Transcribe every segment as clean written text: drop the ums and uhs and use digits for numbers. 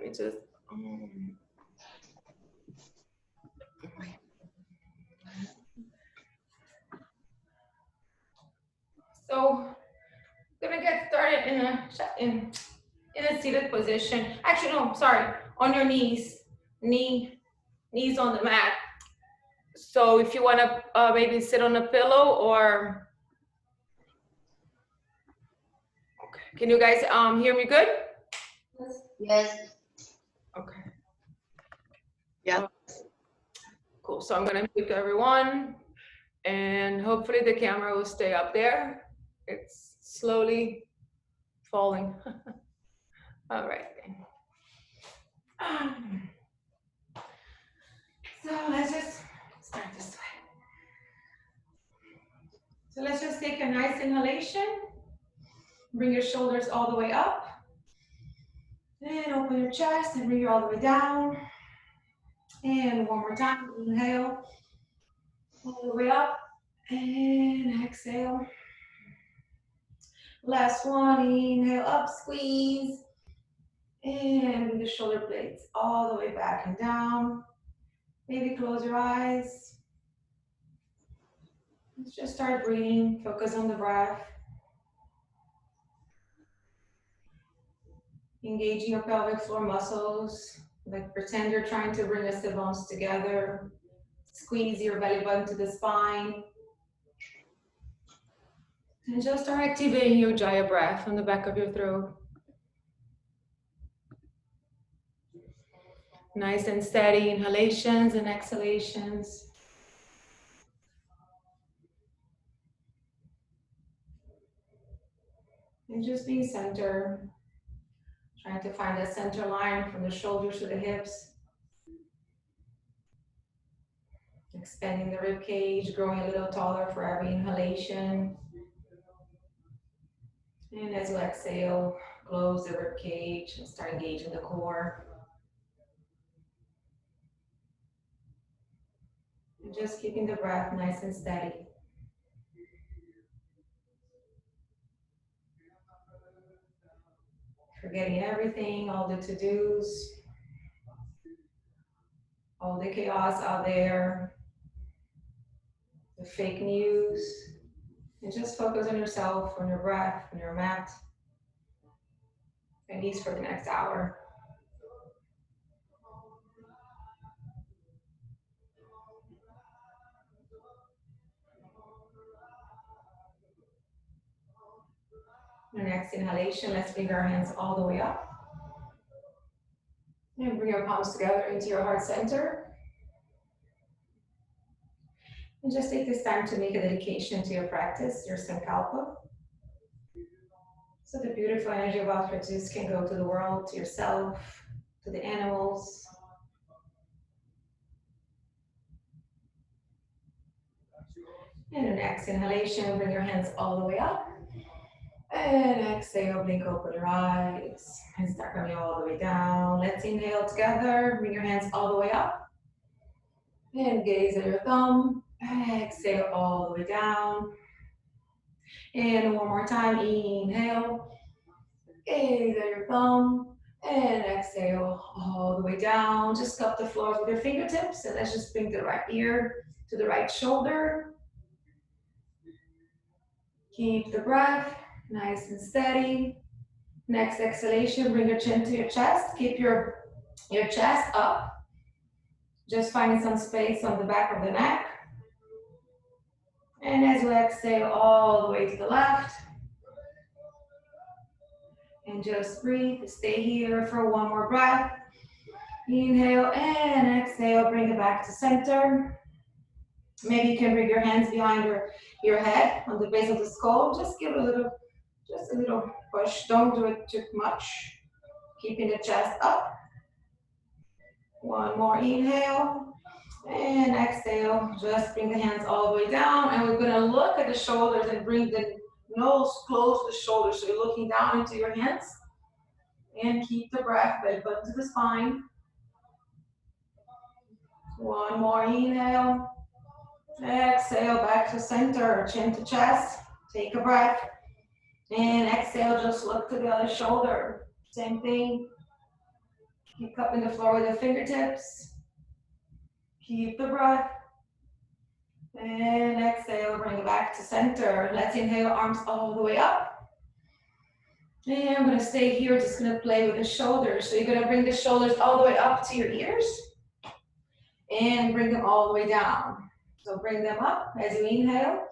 me just. So I'm gonna get started in a seated position. Actually, no, sorry, on your knees, knees on the mat. So if you wanna maybe sit on a pillow or, okay. Can you guys hear me good? Yes. Okay. Yeah. Cool. So I'm gonna mute everyone, and hopefully the camera will stay up there. It's slowly falling. All right. So let's just start this way. So let's just take a nice inhalation. Bring your shoulders all the way up. And open your chest and bring it all the way down. And one more time, inhale. All the way up. And exhale. Last one, inhale up, squeeze. And bring the shoulder blades all the way back and down. Maybe close your eyes. Let's just start breathing. Focus on the breath. Engaging your pelvic floor muscles. Like pretend you're trying to bring the sit bones together. Squeeze your belly button to the spine. And just start activating your Ujjayi breath on the back of your throat. Nice and steady inhalations and exhalations. And just being centered. Trying to find that center line from the shoulders to the hips. Expanding the rib cage, growing a little taller for every inhalation. And as you exhale, close the rib cage and start engaging the core. And just keeping the breath nice and steady. Forgetting everything, all the to-dos, all the chaos out there, the fake news, and just focus on yourself, on your breath, on your mat, at least for the next hour. The next inhalation, let's bring our hands all the way up. And bring your palms together into your heart center. And just take this time to make a dedication to your practice, your Sankalpa. So the beautiful energy of arthritis can go to the world, to yourself, to the animals. And the next inhalation, bring your hands all the way up. And exhale, blink open your eyes. And start coming all the way down. Let's inhale together. Bring your hands all the way up. And gaze at your thumb. Exhale all the way down. And one more time, inhale. Gaze at your thumb. And exhale all the way down. Just cup the floor with your fingertips. And let's just bring the right ear to the right shoulder. Keep the breath nice and steady. Next exhalation, bring your chin to your chest. Keep your chest up. Just finding some space on the back of the neck. And as you exhale all the way to the left. And just breathe. Stay here for one more breath. Inhale and exhale. Bring it back to center. Maybe you can bring your hands behind your head on the base of the skull. Just give a little push. Don't do it too much. Keeping the chest up. One more inhale and exhale. Just bring the hands all the way down. And we're gonna look at the shoulders and bring the nose close to the shoulders. So you're looking down into your hands. And keep the breath, belly button to the spine. One more inhale. Exhale back to center, chin to chest. Take a breath. And exhale, just look to the other shoulder. Same thing. Keep cupping the floor with the fingertips. Keep the breath. And exhale, bring it back to center. Let's inhale, arms all the way up. And I'm gonna stay here, just gonna play with the shoulders. So you're gonna bring the shoulders all the way up to your ears and bring them all the way down. So bring them up as you inhale.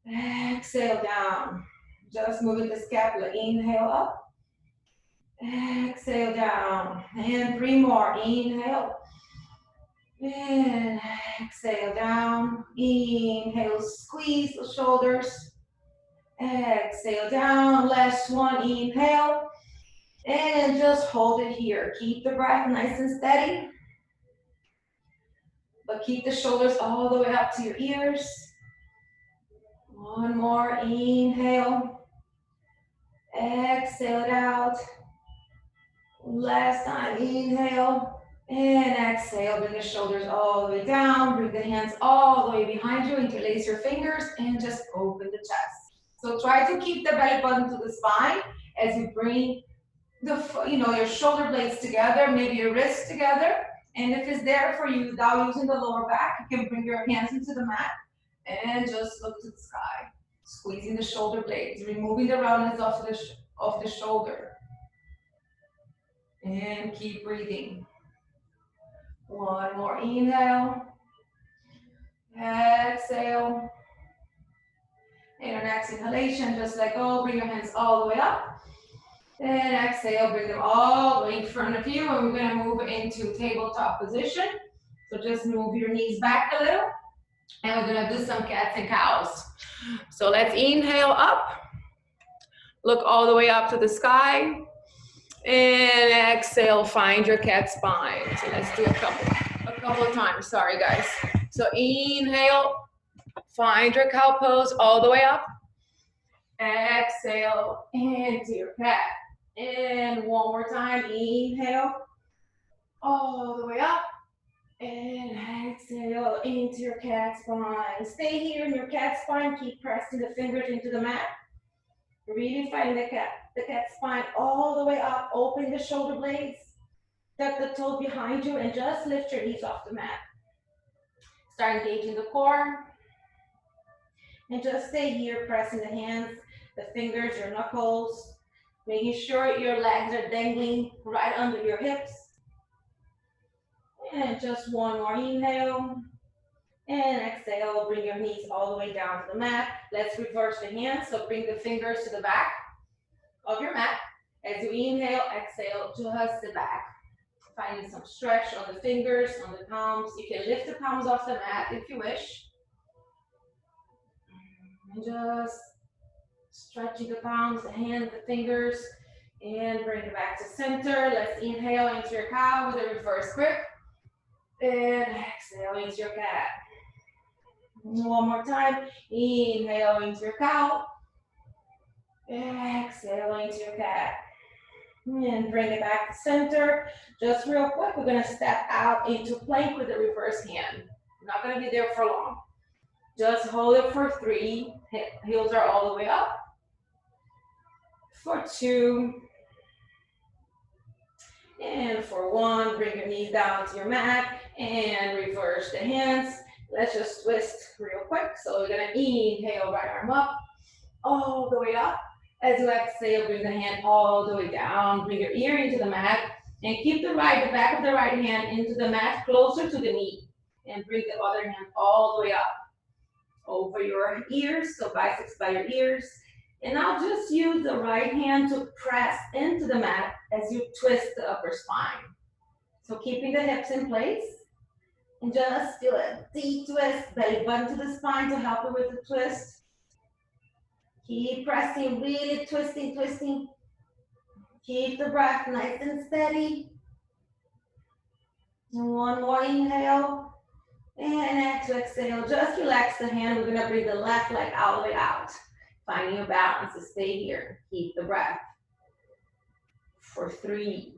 Exhale down. Just moving the scapula. Inhale up. Exhale down. And 3 more. Inhale. And exhale down. Inhale, squeeze the shoulders. Exhale down. Last one. Inhale. And just hold it here. Keep the breath nice and steady. But keep the shoulders all the way up to your ears. One more. Inhale. Exhale it out. Last time. Inhale. And exhale, bring the shoulders all the way down, bring the hands all the way behind you, interlace your fingers, and just open the chest. So try to keep the belly button to the spine as you bring your shoulder blades together, maybe your wrists together. And if it's there for you without using the lower back, you can bring your hands into the mat and just look to the sky, squeezing the shoulder blades, removing the roundness of the shoulder. And keep breathing. One more inhale, exhale, and your next inhalation, just let go, bring your hands all the way up, and exhale, bring them all the way in front of you, and we're gonna move into tabletop position, so just move your knees back a little, and we're gonna do some cats and cows. So let's inhale up, look all the way up to the sky, and exhale, find your cat spine. So let's do a couple of times. Sorry, guys. So inhale, find your cow pose all the way up. Exhale, into your cat. And one more time. Inhale, all the way up. And exhale, into your cat spine. Stay here in your cat spine. Keep pressing the fingers into the mat. Really find the cat spine all the way up. Open the shoulder blades. Tuck the toes behind you and just lift your knees off the mat. Start engaging the core. And just stay here, pressing the hands, the fingers, your knuckles. Making sure your legs are dangling right under your hips. And just one more inhale. And exhale, bring your knees all the way down to the mat. Let's reverse the hands, so bring the fingers to the back of your mat. As you inhale, exhale, just the back. Finding some stretch on the fingers, on the palms. You can lift the palms off the mat if you wish. And just stretching the palms, the hands, the fingers, and bring it back to center. Let's inhale into your cow with a reverse grip. And exhale into your cat. One more time. Inhale into your cow. Exhale into your cat. And bring it back to center. Just real quick, we're going to step out into plank with the reverse hand. We're not going to be there for long. Just hold it for 3. Heels are all the way up. For 2. And for 1, bring your knees down to your mat and reverse the hands. Let's just twist real quick. So we're gonna inhale, right arm up, all the way up. As you exhale, bring the hand all the way down. Bring your ear into the mat and keep the back of the right hand into the mat closer to the knee. And bring the other hand all the way up over your ears, so biceps by your ears. And I'll just use the right hand to press into the mat as you twist the upper spine. So keeping the hips in place. And just feel a deep twist, belly button to the spine to help you with the twist. Keep pressing, really twisting, twisting. Keep the breath nice and steady. And one more inhale. And exhale, just relax the hand. We're gonna bring the left leg all the way out. Finding your balance to stay here. Keep the breath. For 3.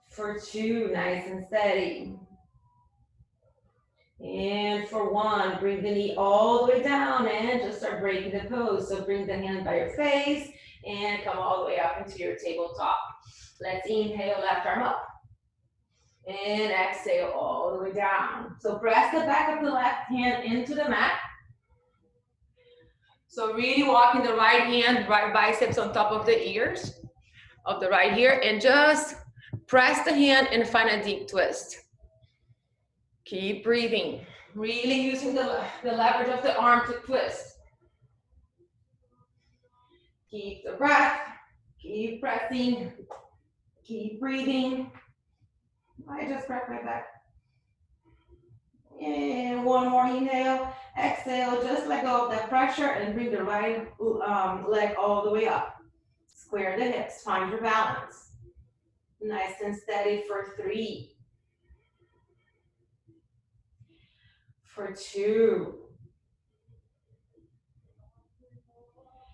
For 2, nice and steady. And for 1, bring the knee all the way down and just start breaking the pose. So bring the hand by your face and come all the way up into your tabletop. Let's inhale, left arm up. And exhale all the way down. So press the back of the left hand into the mat. So really walking the right hand, right biceps on top of the ears of the right ear, and just press the hand and find a deep twist. Keep breathing. Really using the leverage of the arm to twist. Keep the breath. Keep pressing. Keep breathing. I just cracked my back. And one more inhale. Exhale, just let go of that pressure and bring the right leg all the way up. Square the hips, find your balance. Nice and steady for 3. For 2.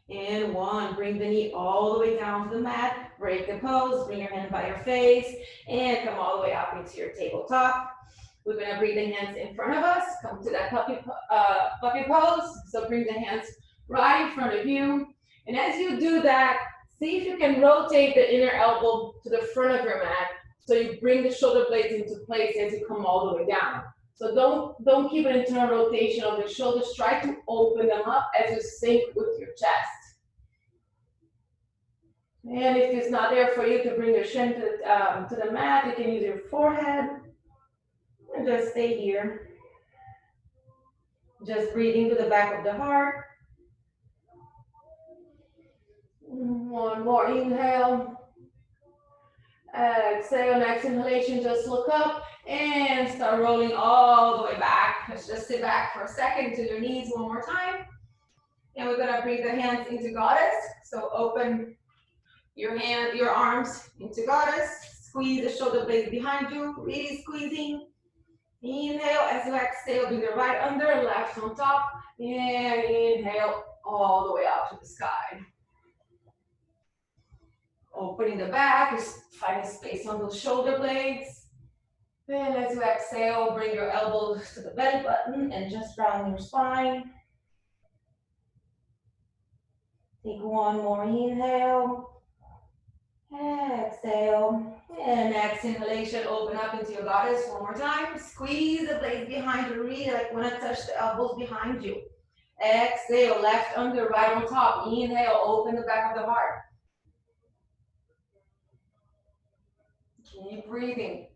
And 1, bring the knee all the way down to the mat. Break the pose, bring your hand by your face, and come all the way up into your tabletop. We're gonna bring the hands in front of us, come to that puppy pose. So bring the hands right in front of you. And as you do that, see if you can rotate the inner elbow to the front of your mat. So you bring the shoulder blades into place as you come all the way down. So don't keep an internal rotation of the shoulders. Try to open them up as you sink with your chest. And if it's not there for you to bring your shin to the mat, you can use your forehead. And just stay here. Just breathing to the back of the heart. One more inhale. Exhale, next inhalation, just look up and start rolling all the way back. Let's just sit back for a second to your knees one more time. And we're gonna bring the hands into goddess. So open your arms into goddess. Squeeze the shoulder blades behind you, really squeezing. Inhale, as you exhale, bring the right under, left on top, and inhale all the way up to the sky. Opening the back, just finding space on those shoulder blades. And as you exhale, bring your elbows to the belly button and just round your spine. Take one more inhale. Exhale. And next inhalation, open up into your goddess one more time. Squeeze the blades behind you, really like want to touch the elbows behind you. Exhale, left under, right on top. Inhale, open the back of the heart. Keep breathing.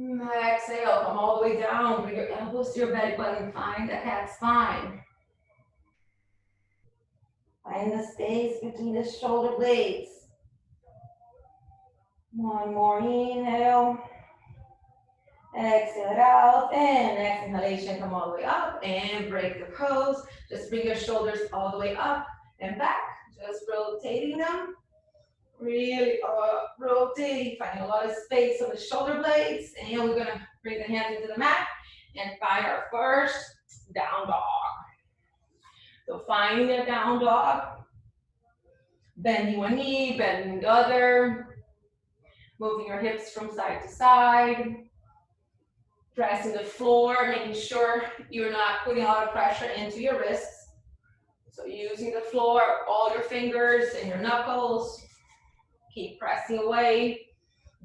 Exhale, come all the way down. Bring your elbows to your belly button. Find the cat spine. Find the space between the shoulder blades. One more inhale. Exhale it out. And next inhalation, come all the way up and break the pose. Just bring your shoulders all the way up and back. Just rotating them. Really rotating, finding a lot of space on the shoulder blades. And we're gonna bring the hands into the mat and find our first down dog. So finding a down dog, bending one knee, bending the other, moving your hips from side to side, pressing the floor, making sure you're not putting a lot of pressure into your wrists. So using the floor, all your fingers and your knuckles. Keep pressing away,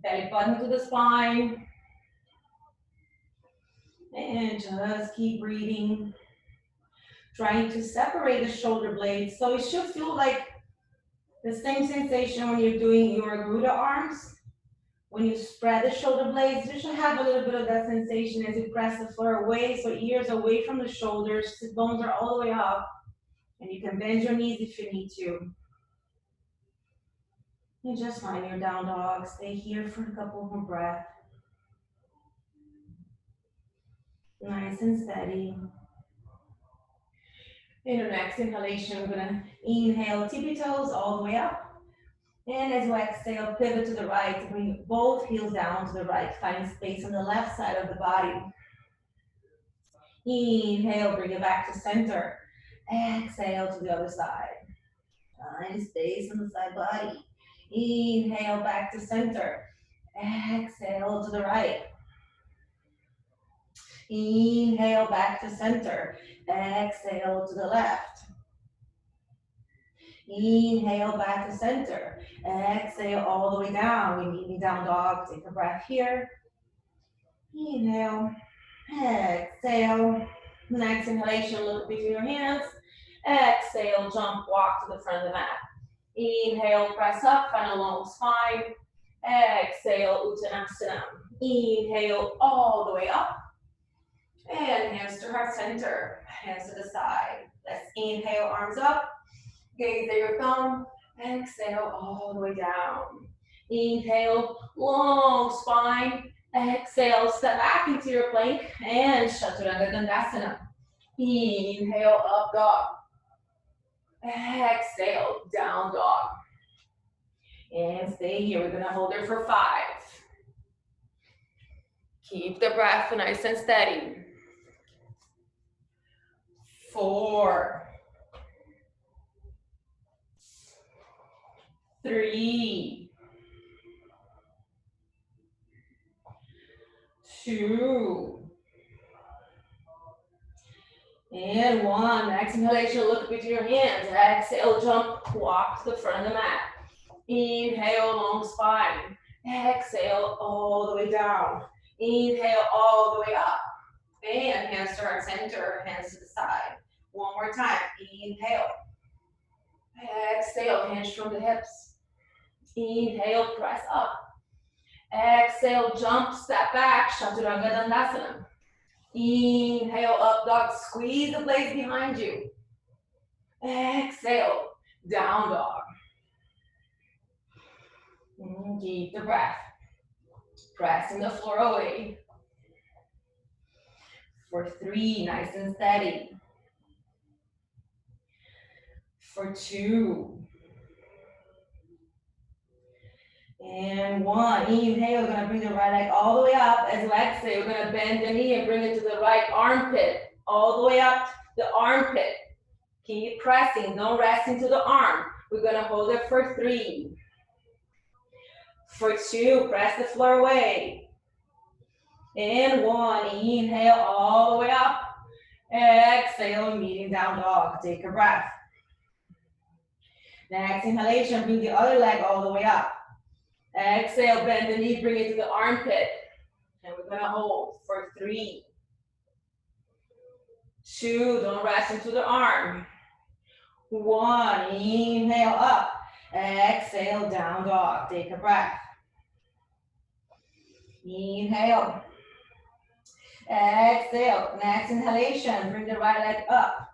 belly button to the spine. And just keep breathing. Trying to separate the shoulder blades. So it should feel like the same sensation when you're doing your Garuda arms. When you spread the shoulder blades, you should have a little bit of that sensation as you press the floor away, so ears away from the shoulders, sit bones are all the way up. And you can bend your knees if you need to. And just find your down dog. Stay here for a couple more breaths. Nice and steady. In your next inhalation, we're gonna inhale tippy toes all the way up. And as you exhale, pivot to the right, bring both heels down to the right, find space on the left side of the body. Inhale, bring it back to center. Exhale to the other side. Find space on the side body. Inhale, back to center. Exhale to the right. Inhale, back to center. Exhale to the left. Inhale back to center. Exhale all the way down. We meet down dog. Take a breath here. Inhale. Exhale. Next inhalation, look between your hands. Exhale, jump, walk to the front of the mat. Inhale, press up, find a long spine. Exhale, Uttanasana. Inhale all the way up. And hands to heart center, hands to the side. Let's inhale, arms up. Gaze at your thumb. Exhale all the way down. Inhale, long spine. Exhale, step back into your plank and Chaturanga Dandasana. Inhale, up dog. Exhale, down dog. And stay here. We're gonna hold it for 5. Keep the breath nice and steady. 4, 3, 2, and 1. Next inhalation, look between your hands. Exhale, jump, walk to the front of the mat. Inhale, long spine. Exhale, all the way down. Inhale, all the way up. And hands to heart center, hands to the side. One more time. Inhale. Exhale, hands from the hips. Inhale, press up. Exhale, jump, step back, Chaturanga Dandasana. Inhale, up dog, squeeze the blades behind you. Exhale, down dog. And keep the breath. Pressing the floor away. For 3, nice and steady. For 2. And 1. Inhale, we're gonna bring the right leg all the way up. As you exhale, we're gonna bend the knee and bring it to the right armpit. All the way up the armpit. Keep pressing, don't rest into the arm. We're gonna hold it for 3. For 2, press the floor away. And 1, inhale all the way up. Exhale, meeting down dog. Take a breath. Next inhalation, bring the other leg all the way up. Exhale, bend the knee, bring it to the armpit. And we're gonna hold for 3, 2, don't rest into the arm. 1, inhale up. Exhale, down dog. Take a breath. Inhale. Exhale. Next inhalation, bring the right leg up.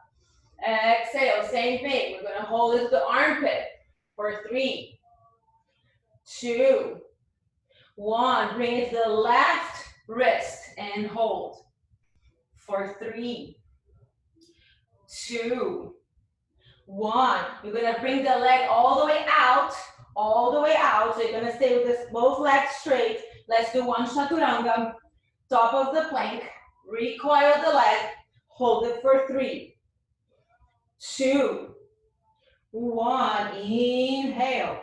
Exhale, same thing. We're gonna hold it to the armpit for 3, 2, 1. Bring it to the left wrist and hold for 3, 2, 1. You're gonna bring the leg all the way out, So you're gonna stay with this, both legs straight. Let's do 1 chaturanga, top of the plank, recoil the leg, hold it for 3, 2, 1, inhale,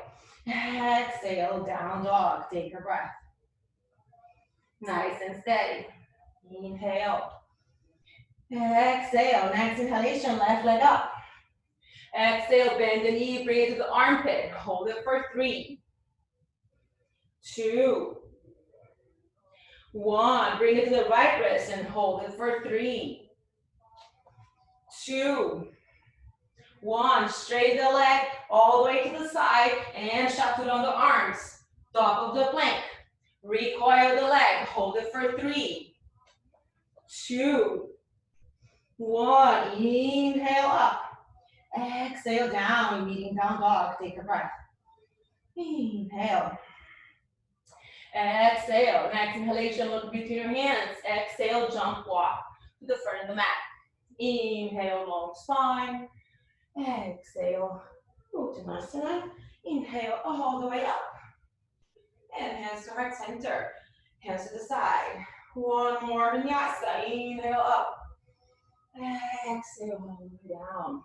exhale, down dog, take a breath. Nice and steady, inhale, exhale, next inhalation, left leg up. Exhale, bend the knee, bring it to the armpit, hold it for 3, 2, 1, bring it to the right wrist and hold it for 3, 2, 1, straighten the leg all the way to the side and chaturanga arms, top of the plank. Recoil the leg, hold it for 3, 2, 1, inhale up, exhale down, meeting down dog, take a breath. Inhale. Exhale, next inhalation, look between your hands. Exhale, jump, walk to the front of the mat. Inhale, long spine. Exhale, Uttanasana. Inhale all the way up. And hands to heart center. Hands to the side. One more vinyasa. Inhale up. Exhale, all the way down.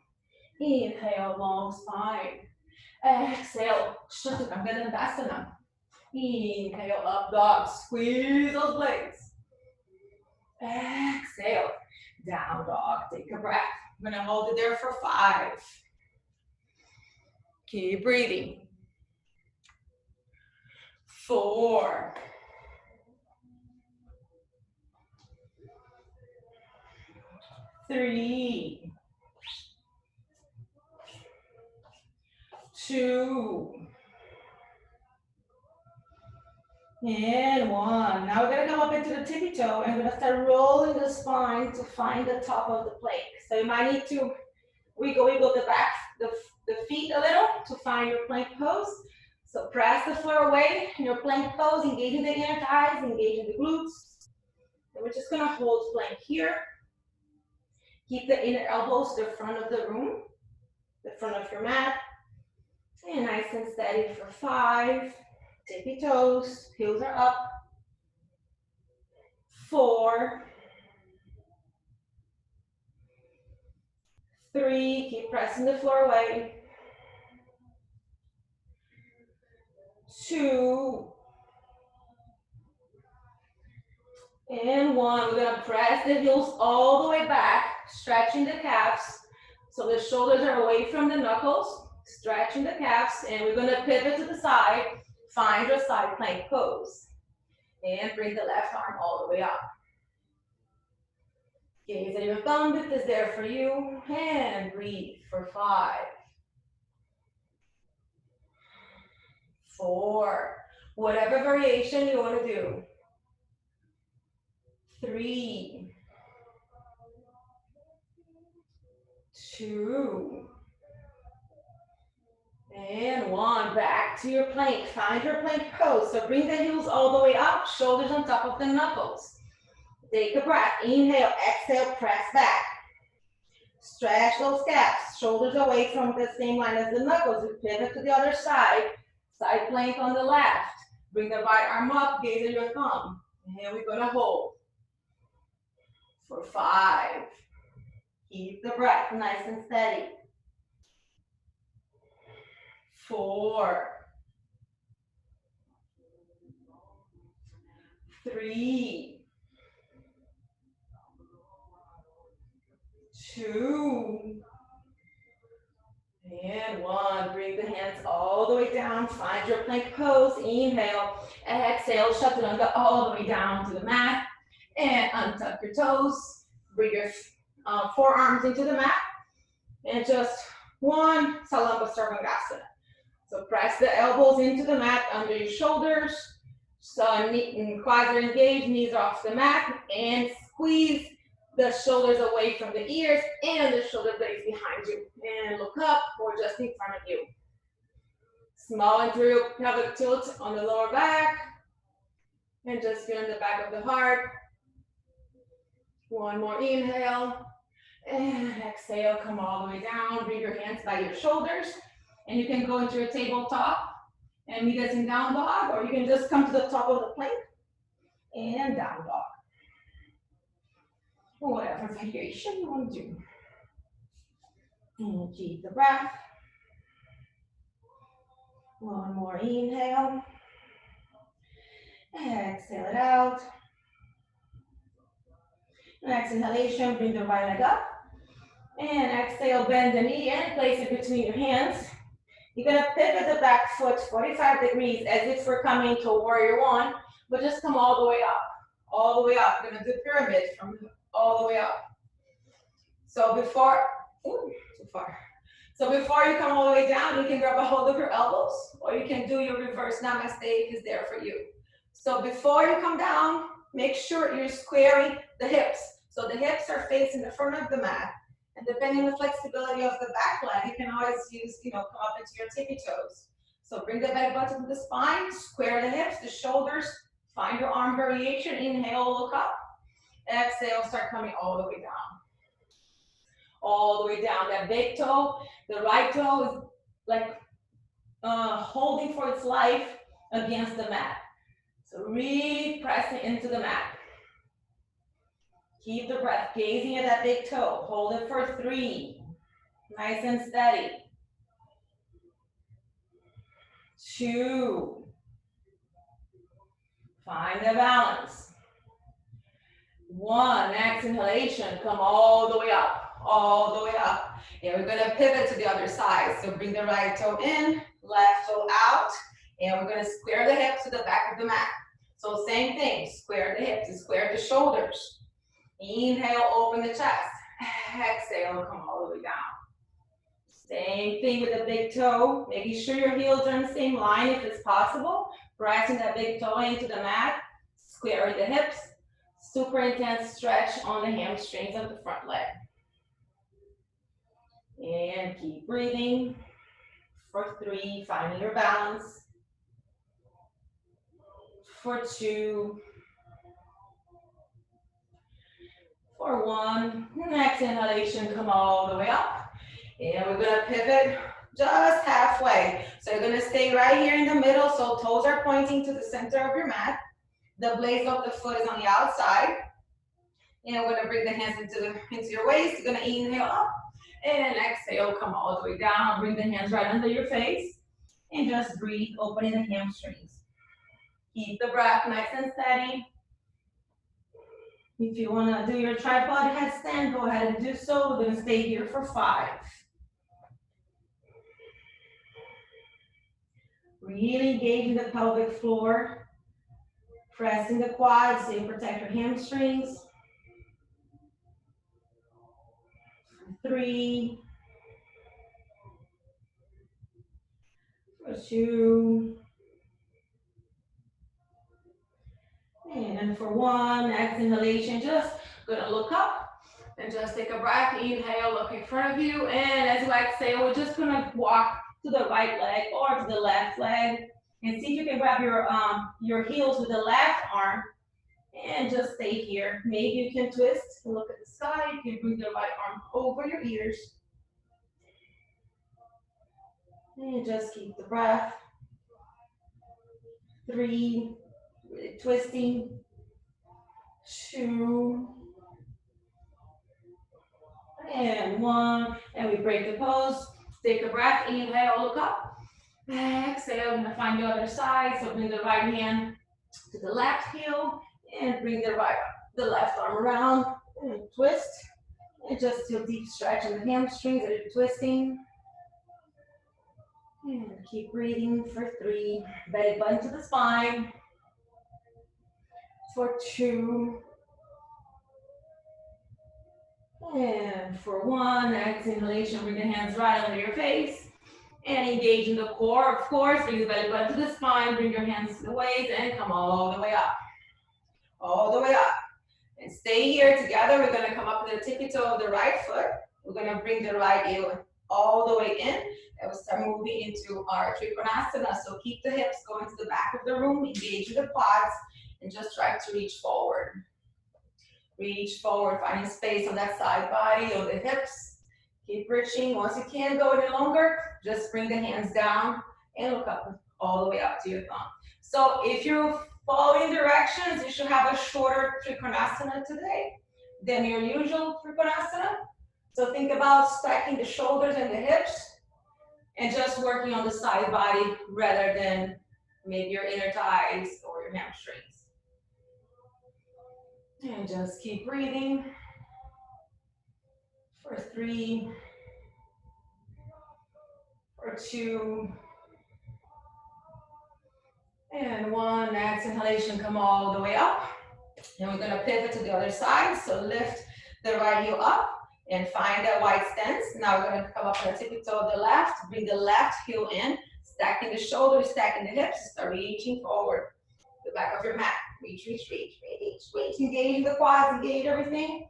Inhale, long spine. Exhale, Chaturanga Dandasana. Inhale, up dog, squeeze those blades. Exhale, down dog, take a breath. I'm gonna hold it there for 5, Keep breathing. 4. 3. 2. And 1. Now we're gonna come up into the tippy toe and we're gonna start rolling the spine to find the top of the plank. So you might need to wiggle the back, the feet a little to find your plank pose. So press the floor away in your plank pose, engaging the inner thighs, engaging the glutes. And we're just gonna hold plank here. Keep the inner elbows to the front of the room, the front of your mat. And nice and steady for 5. Tippy toes, heels are up. 4. 3, keep pressing the floor away. 2. And 1. We're gonna press the heels all the way back, stretching the calves. So the shoulders are away from the knuckles, stretching the calves, and we're gonna pivot to the side, find your side plank pose. And bring the left arm all the way up. Gaze at your thumb if it's there for you, and breathe for 5. 4. Whatever variation you want to do. 3. 2. And 1. Back to your plank. Find your plank pose. So bring the heels all the way up, shoulders on top of the knuckles. Take a breath. Inhale, exhale, press back. Stretch those calves, shoulders away from the same line as the knuckles. We pivot to the other side. Side plank on the left. Bring the right arm up, gaze at your thumb. And here we're gonna hold for 5. Keep the breath nice and steady. 4. 3. 2. And 1. Bring the hands all the way down. Find your plank pose. Inhale. Exhale. Chaturanga all the way down to the mat. And untuck your toes. Bring your forearms into the mat. And just 1 Salamba Sarvangasana. So press the elbows into the mat under your shoulders. So quads are engaged, knees are off the mat. And squeeze the shoulders away from the ears and the shoulder blades behind you. And look up or just in front of you. Small interior pelvic tilt on the lower back. And just feel in the back of the heart. 1 more inhale. And exhale, come all the way down. Bring your hands by your shoulders. And you can go into your tabletop and meet us in down dog, or you can just come to the top of the plank and down dog. Whatever variation you want to do. And keep the breath. 1 more inhale. Exhale it out. Next inhalation, bring the right leg up. And exhale, bend the knee and place it between your hands. You're gonna pivot the back foot 45 degrees as if we're coming to warrior 1, but just come all the way up. All the way up. We're gonna do pyramid from all the way up. So before, ooh, too far. So before you come all the way down, you can grab a hold of your elbows, or you can do your reverse namaste if it's there for you. So before you come down, make sure you're squaring the hips. So the hips are facing the front of the mat. And depending on the flexibility of the back leg, you can always use, come up into your tippy toes. So bring the belly button to the spine, square the hips, the shoulders, find your arm variation. Inhale, look up. Exhale, start coming all the way down. All the way down. That big toe, the right toe is like holding for its life against the mat. So really press it into the mat. Keep the breath, gazing at that big toe. Hold it for 3. Nice and steady. 2. Find the balance. 1. Next inhalation, come all the way up. all the way up. And we're gonna pivot to the other side. So bring the right toe in, left toe out, and we're gonna square the hips to the back of the mat. So same thing, square the hips and square the shoulders. Inhale, open the chest. Exhale, come all the way down. Same thing with the big toe, making sure your heels are in the same line if it's possible. Pressing that big toe into the mat, squaring the hips, super intense stretch on the hamstrings of the front leg. And keep breathing for 3, finding your balance. For 2. For 1, next inhalation, come all the way up. And we're gonna pivot just halfway. So you're gonna stay right here in the middle, so toes are pointing to the center of your mat. The blades of the foot is on the outside. And we're gonna bring the hands into your waist. You're gonna inhale up, and exhale, come all the way down. Bring the hands right under your face, and just breathe, opening the hamstrings. Keep the breath nice and steady. If you wanna do your tripod headstand, go ahead and do so. We're gonna stay here for 5. Really engaging the pelvic floor, pressing the quads so you protect your hamstrings. 3, for 2, and for 1, next inhalation, just gonna look up and just take a breath. Inhale, look in front of you, and as you exhale, we're just gonna walk to the right leg or to the left leg, and see if you can grab your heels with the left arm and just stay here. Maybe you can twist and look at the sky. You can bring the right arm over your ears. And just keep the breath. 3, really twisting. 2, and 1, and we break the pose. Take a breath, inhale, look up. Exhale, I'm gonna find the other side. So bring the right hand to the left heel and bring the left arm around and twist. And just feel deep stretch in the hamstrings as you're twisting. And keep breathing for 3. Belly button to the spine. For 2. And for 1, next inhalation, bring the hands right under your face. And engage in the core, of course. Bring the belly button to the spine. Bring your hands to the waist and come all the way up. All the way up. And stay here together. We're gonna come up to the tippy toe of the right foot. We're gonna bring the right heel all the way in. And we'll start moving into our Trikonasana. So keep the hips going to the back of the room. Engage with the quads and just try to reach forward. Reach forward, finding space on that side body, on the hips. Keep reaching. Once you can't go any longer, just bring the hands down and look up all the way up to your thumb. So if you're following directions, you should have a shorter Trikonasana today than your usual Trikonasana. So think about stacking the shoulders and the hips and just working on the side body rather than maybe your inner thighs or your hamstrings. And just keep breathing for 3, for 2, and 1. Next inhalation, come all the way up. And we're gonna pivot to the other side. So lift the right heel up and find that wide stance. Now we're gonna come up on the tippy toe of the left, bring the left heel in, stacking the shoulders, stacking the hips, start reaching forward. The back of your mat. Reach, reach, reach, reach, reach. Engage the quads, engage everything.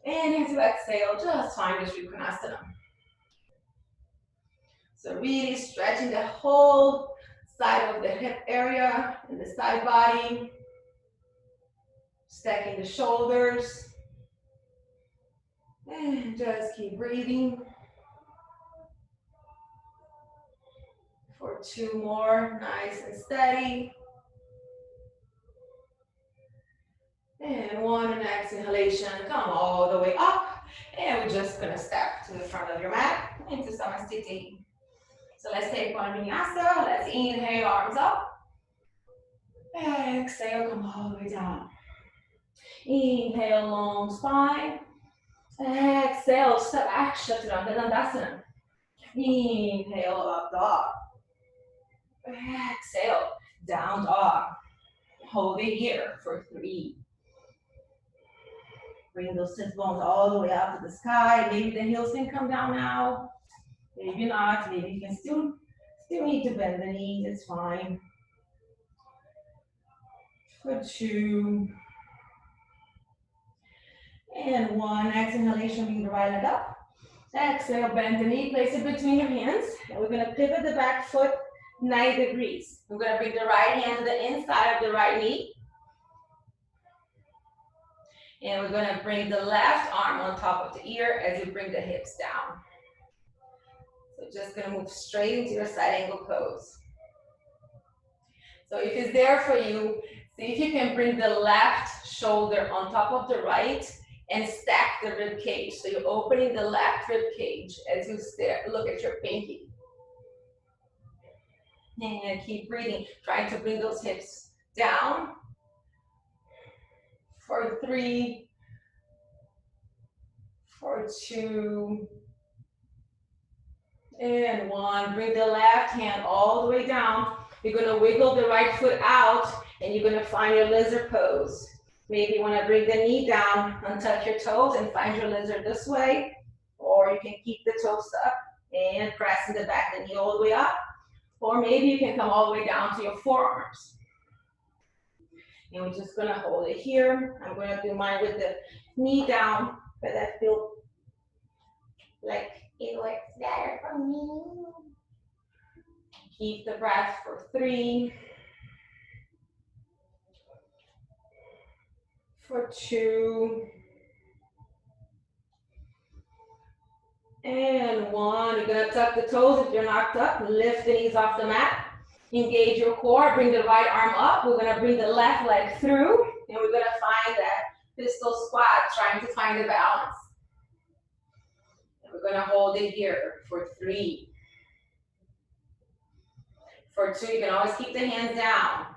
And as you exhale, just find the Trikonasana. So really stretching the whole side of the hip area and the side body. Stacking the shoulders. And just keep breathing. For 2 more, nice and steady. And 1, next inhalation, come all the way up. And we're just gonna step to the front of your mat into Samasthiti. So let's take one vinyasa. Let's inhale, arms up. Exhale, come all the way down. Inhale, long spine. Exhale, step back, Chaturanga Dandasana. Inhale, up dog. Exhale, down dog. Hold it here for 3. Bring those sit bones all the way up to the sky. Maybe the heels can come down now. Maybe not. Maybe you can still need to bend the knees. It's fine. For 2. And 1. Exhalation, bring the right leg up. Exhale, bend the knee, place it between your hands. And we're gonna pivot the back foot 90 degrees. We're gonna bring the right hand to the inside of the right knee. And we're gonna bring the left arm on top of the ear as you bring the hips down. So just gonna move straight into your side angle pose. So if it's there for you, see if you can bring the left shoulder on top of the right and stack the rib cage. So you're opening the left rib cage as you look at your pinky. And keep breathing, trying to bring those hips down. For 3, for 2, and 1. Bring the left hand all the way down. You're gonna wiggle the right foot out and you're gonna find your lizard pose. Maybe you wanna bring the knee down, untuck your toes and find your lizard this way. Or you can keep the toes up and press in the back the knee all the way up. Or maybe you can come all the way down to your forearms. And we're just gonna hold it here. I'm gonna do mine with the knee down, but I feel like it works better for me. Keep the breath for 3, for 2, and 1. You're gonna tuck the toes if you're not tucked. Lift the knees off the mat. Engage your core, bring the right arm up. We're gonna bring the left leg through, and we're gonna find that pistol squat, trying to find the balance. And we're gonna hold it here for 3. For 2, you can always keep the hands down.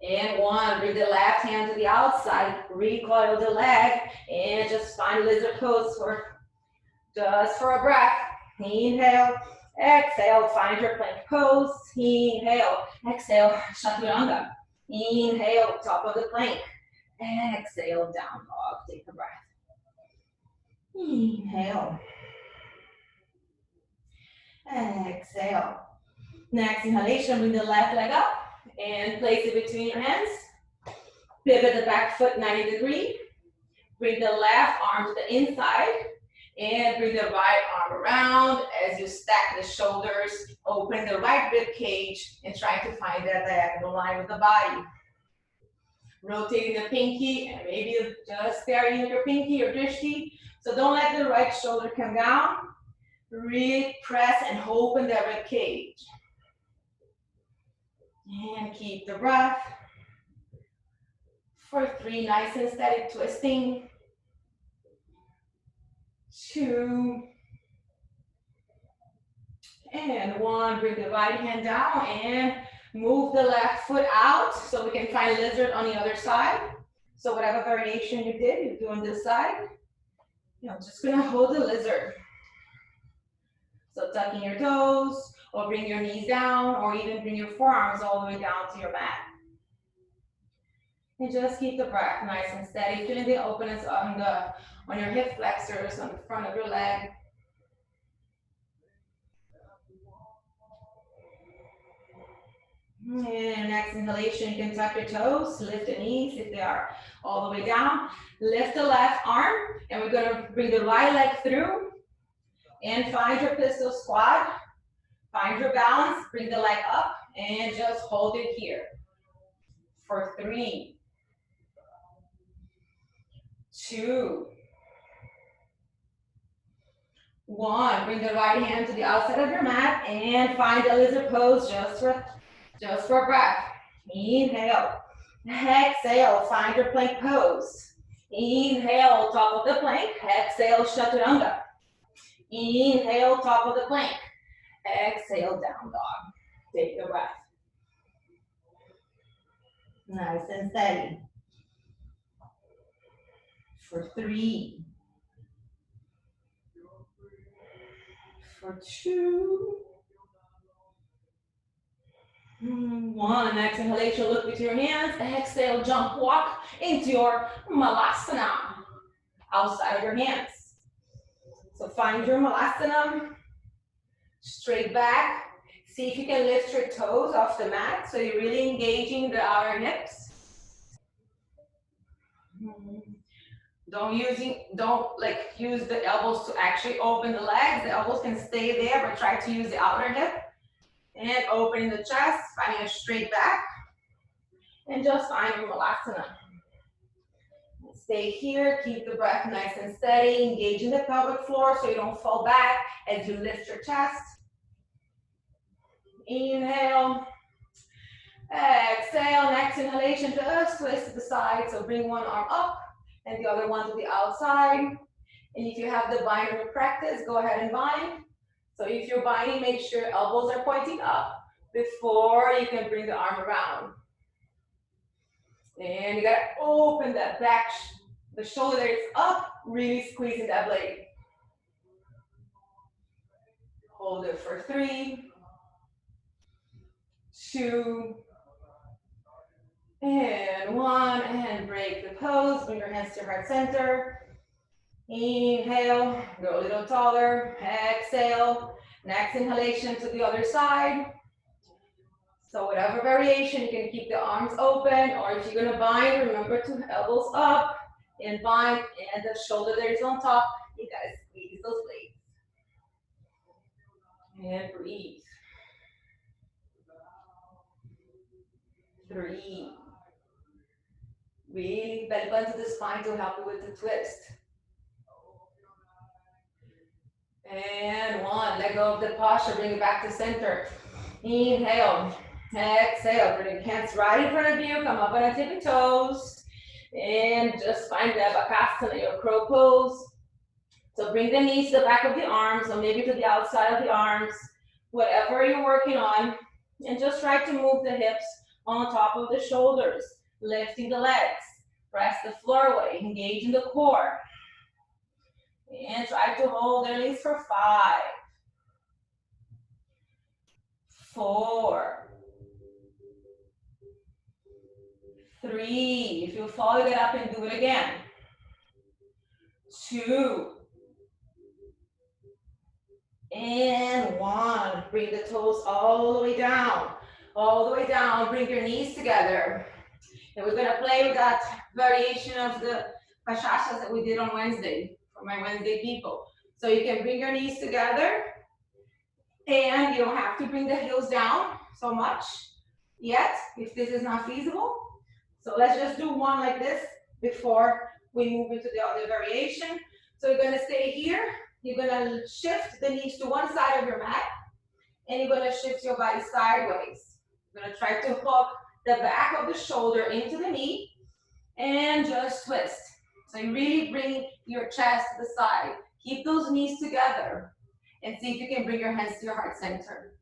And 1, bring the left hand to the outside, recoil the leg, and just find lizard pose just for a breath. Inhale, exhale, find your plank pose. Inhale, exhale, Chaturanga. Inhale, top of the plank. Exhale, down dog, take a breath. Inhale. Exhale. Next inhalation, bring the left leg up and place it between your hands. Pivot the back foot 90 degrees. Bring the left arm to the inside and bring the right arm around as you stack the shoulders. Open the right rib cage and try to find that diagonal line with the body. Rotating the pinky and maybe just staring at your pinky or drishti. So don't let the right shoulder come down. Really press and open the rib cage. And keep the breath. For 3, nice and steady twisting. 2, and 1. Bring the right hand down and move the left foot out so we can find lizard on the other side. So whatever variation you did, you do on this side. I'm just gonna hold the lizard. So tucking your toes, or bring your knees down, or even bring your forearms all the way down to your mat. And just keep the breath nice and steady. Feeling the openness on your hip flexors, on the front of your leg. And next inhalation, you can tuck your toes, lift the knees if they are all the way down. Lift the left arm, and we're gonna bring the right leg through and find your pistol squat. Find your balance, bring the leg up, and just hold it here. For 3, 2, 1. Bring the right hand to the outside of your mat and find the lizard pose just for breath. Inhale. Exhale, find your plank pose. Inhale, top of the plank. Exhale, Chaturanga. Inhale, top of the plank. Exhale, down dog. Take a breath. Nice and steady. For 3, for 2. 1, next inhalation, look with your hands. Exhale, jump, walk into your Malasana, outside of your hands. So find your Malasana, straight back. See if you can lift your toes off the mat, so you're really engaging the outer hips. Don't use the elbows to actually open the legs. The elbows can stay there, but try to use the outer hip. And opening the chest, finding a straight back. And just find your Malasana. Stay here, keep the breath nice and steady, engaging the pelvic floor so you don't fall back as you lift your chest. Inhale. Exhale, next inhalation, just twist to the side. So bring one arm up and the other one to the outside. And if you have the binder in practice, go ahead and bind. So if you're binding, make sure elbows are pointing up before you can bring the arm around. And you gotta open that back, the shoulder is up, really squeezing that blade. Hold it for 3, 2, and 1, and break the pose. Bring your hands to your heart center. Inhale, go a little taller. Exhale, next inhalation to the other side. So whatever variation, you can keep the arms open, or if you're gonna bind, remember to elbows up and bind, and the shoulder that is on top, you gotta squeeze those blades. And breathe. 3. Really belly button to the spine to help you with the twist. And 1, let go of the posture, bring it back to center. Inhale, exhale, bring your hands right in front of you, come up on the tippy toes, and just find the Bakasana, your crow pose. So bring the knees to the back of the arms, or maybe to the outside of the arms, whatever you're working on, and just try to move the hips on top of the shoulders, lifting the legs, press the floor away, engage in the core. And try to hold at least for 5, 4, 3. If you fall, get up and do it again. 2. And 1. Bring the toes all the way down. All the way down. Bring your knees together. And we're gonna play with that variation of the Pashashas that we did on Wednesday for my Wednesday people. So you can bring your knees together, and you don't have to bring the heels down so much yet if this is not feasible. So let's just do one like this before we move into the other variation. So you're gonna stay here. You're gonna shift the knees to one side of your mat, and you're gonna shift your body sideways. You're gonna try to hook the back of the shoulder into the knee and just twist. So you really bring your chest to the side. Keep those knees together and see if you can bring your hands to your heart center.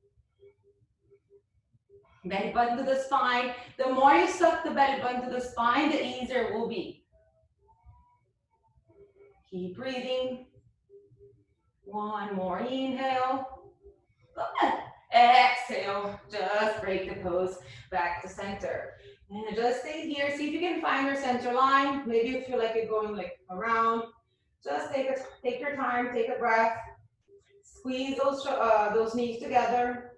Belly button to the spine. The more you suck the belly button to the spine, the easier it will be. Keep breathing. 1 more inhale. Exhale, just break the pose back to center. And just stay here, see if you can find your center line. Maybe you feel like you're going like around. Just take your time, take a breath. Squeeze those knees together.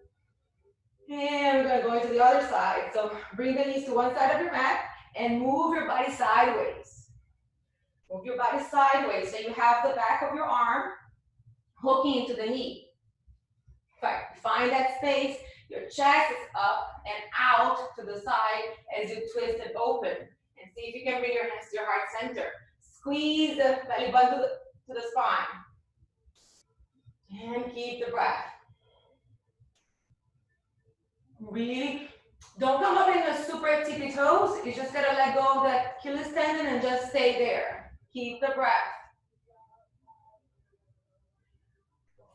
And we're gonna go into the other side. So bring the knees to one side of your mat and move your body sideways. Move your body sideways so you have the back of your arm hooking into the knee. Find that space, your chest is up and out to the side as you twist and open. And see if you can bring your hands to your heart center. Squeeze the belly button to the spine. And keep the breath. Really, don't come up in the super tippy toes. You just gotta let go of that Achilles tendon and just stay there. Keep the breath.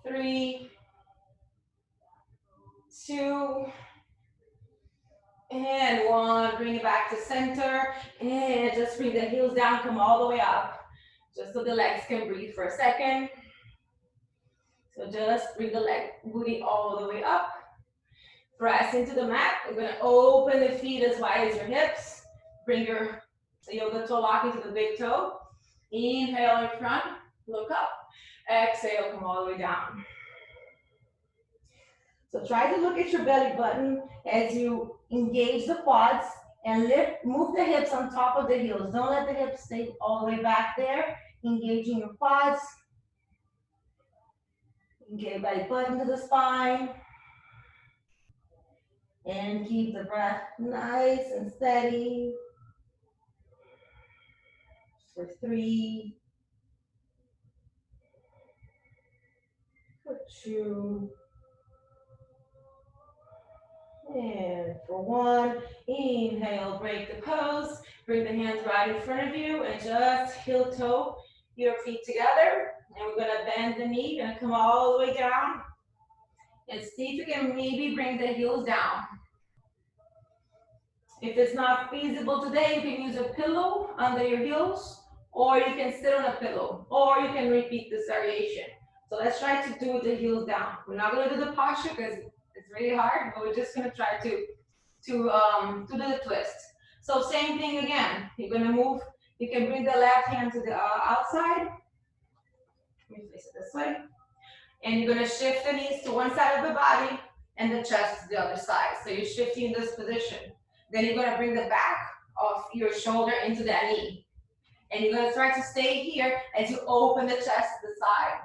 3, 2, and 1. Bring it back to center. And just bring the heels down, come all the way up. Just so the legs can breathe for a second. So just bring the leg booty all the way up. Press into the mat. We're gonna open the feet as wide as your hips. Bring your yoga toe lock into the big toe. Inhale in front, look up. Exhale, come all the way down. So try to look at your belly button as you engage the quads and move the hips on top of the heels. Don't let the hips stay all the way back there. Engaging your quads. Engage belly button to the spine. And keep the breath nice and steady. For 3, for 2, and for 1. Inhale, break the pose. Bring the hands right in front of you and just heel toe your feet together. And we're gonna bend the knee, gonna come all the way down. And see if you can maybe bring the heels down. If it's not feasible today, you can use a pillow under your heels, or you can sit on a pillow, or you can repeat this variation. So let's try to do the heels down. We're not gonna do the posture because it's really hard, but we're just gonna try to do the twist. So same thing again. You're gonna move. You can bring the left hand to the outside. Let me face it this way. And you're gonna shift the knees to one side of the body and the chest to the other side. So you're shifting this position. Then you're gonna bring the back of your shoulder into that knee. And you're gonna try to stay here as you open the chest to the side.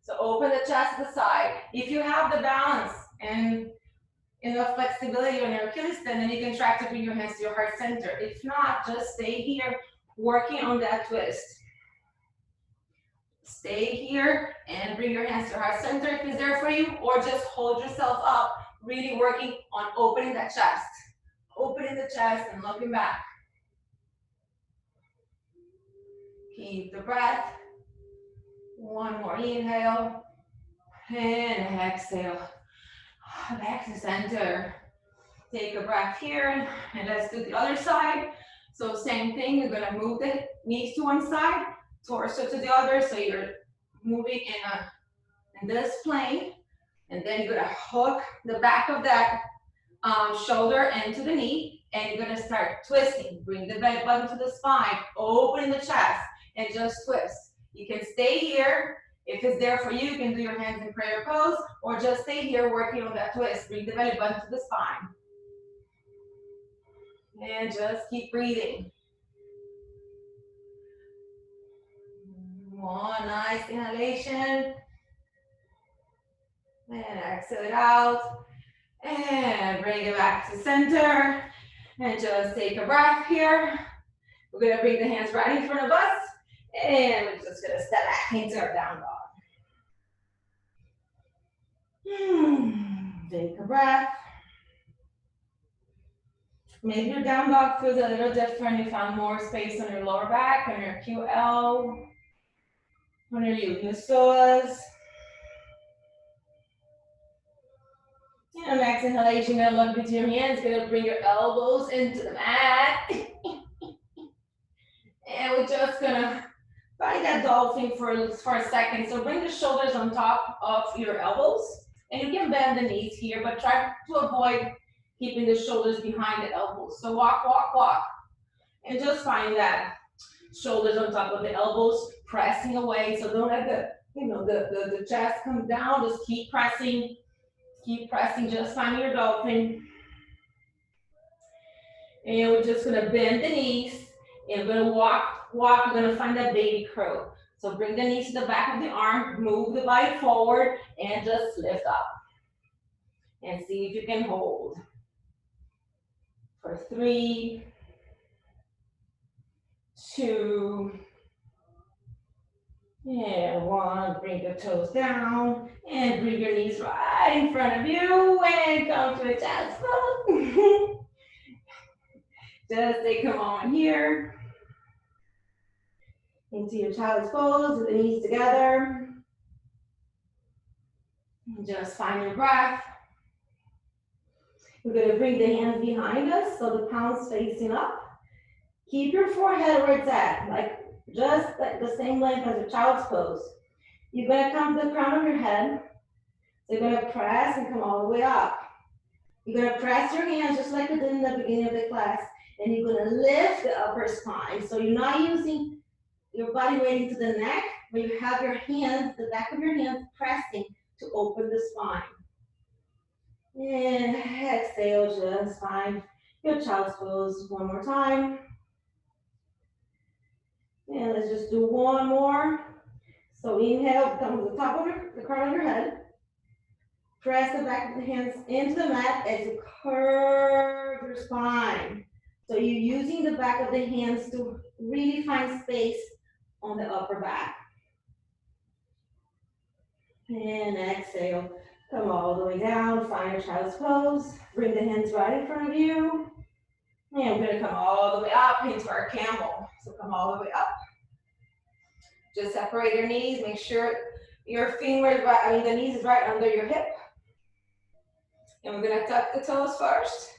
So open the chest to the side. If you have the balance and enough flexibility on your Achilles tendon, then you can try to bring your hands to your heart center. If not, just stay here working on that twist. Stay here and bring your hands to your heart center if it's there for you, or just hold yourself up, really working on opening that chest. Opening the chest and looking back. Keep the breath. One more inhale. And exhale. Back to center. Take a breath here. And let's do the other side. So same thing. You're going to move the knees to one side, torso to the other. So you're moving in this plane. And then you're going to hook the back of that shoulder into the knee, and you're gonna start twisting. Bring the belly button to the spine, open the chest, and just twist. You can stay here. If it's there for you, you can do your hands in prayer pose, or just stay here working on that twist. Bring the belly button to the spine. And just keep breathing. One nice inhalation. And exhale it out. And bring it back to center. And just take a breath here. We're gonna bring the hands right in front of us. And we're just gonna step back into our down dog. Take a breath. Maybe your down dog feels a little different. You found more space on your lower back, on your QL, on your psoas. And next inhalation, you're gonna look into your hands, gonna bring your elbows into the mat. And we're just gonna find that dolphin for a second. So bring the shoulders on top of your elbows. And you can bend the knees here, but try to avoid keeping the shoulders behind the elbows. So walk, walk, walk. And just find that shoulders on top of the elbows, pressing away. So don't let the chest come down, just keep pressing. Keep pressing, just find your dolphin. And we're just gonna bend the knees and we're gonna walk, we're gonna find that baby crow. So bring the knees to the back of the arm, move the body forward and just lift up. And see if you can hold. For 3, 2, and 1, bring the toes down and bring your knees right in front of you and come to a child's pose. Just take a moment here. Into your child's pose with the knees together. And just find your breath. We're going to bring the hands behind us so the palms facing up. Keep your forehead where it's at, just like the same length as a child's pose. You're gonna come to the crown of your head. So you're gonna press and come all the way up. You're gonna press your hands just like we did in the beginning of the class, and you're gonna lift the upper spine. So you're not using your body weight into the neck, but you have your hands, the back of your hands pressing to open the spine. And exhale, just find your child's pose one more time. And let's just do one more. So inhale, come to the top of the crown of your head. Press the back of the hands into the mat as you curve your spine. So you're using the back of the hands to really find space on the upper back. And exhale, come all the way down, find your child's pose. Bring the hands right in front of you. And we're gonna come all the way up into our camel. So come all the way up. Just separate your knees, make sure your fingers, the knees is right under your hip. And we're gonna tuck the toes first.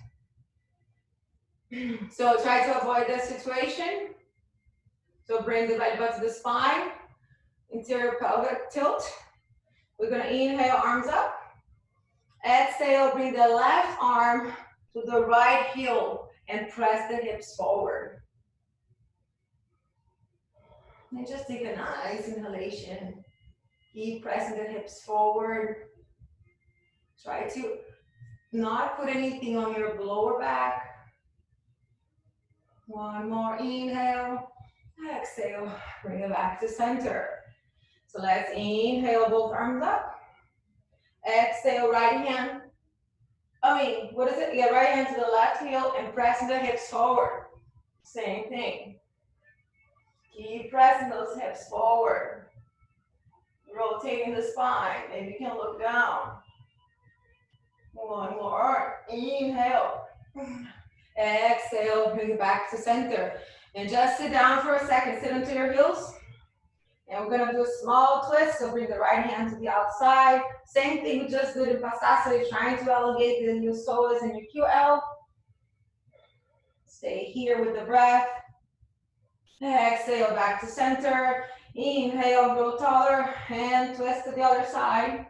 So try to avoid this situation. So bring the right butt to the spine, interior pelvic tilt. We're gonna inhale, arms up. Exhale, bring the left arm to the right heel and press the hips forward. And just take a nice inhalation. Keep pressing the hips forward. Try to not put anything on your lower back. One more inhale. Exhale, bring it back to center. So let's inhale, both arms up. Exhale, right hand. Right hand to the left heel and pressing the hips forward. Same thing. Keep pressing those hips forward. Rotating the spine. Maybe you can look down. One more. Inhale. Exhale, bring it back to center. And just sit down for a second. Sit onto your heels. And we're gonna do a small twist. So bring the right hand to the outside. Same thing we just did in Pasasana. You're trying to elevate the new psoas and your QL. Stay here with the breath. Exhale, back to center. Inhale, grow taller. And twist to the other side.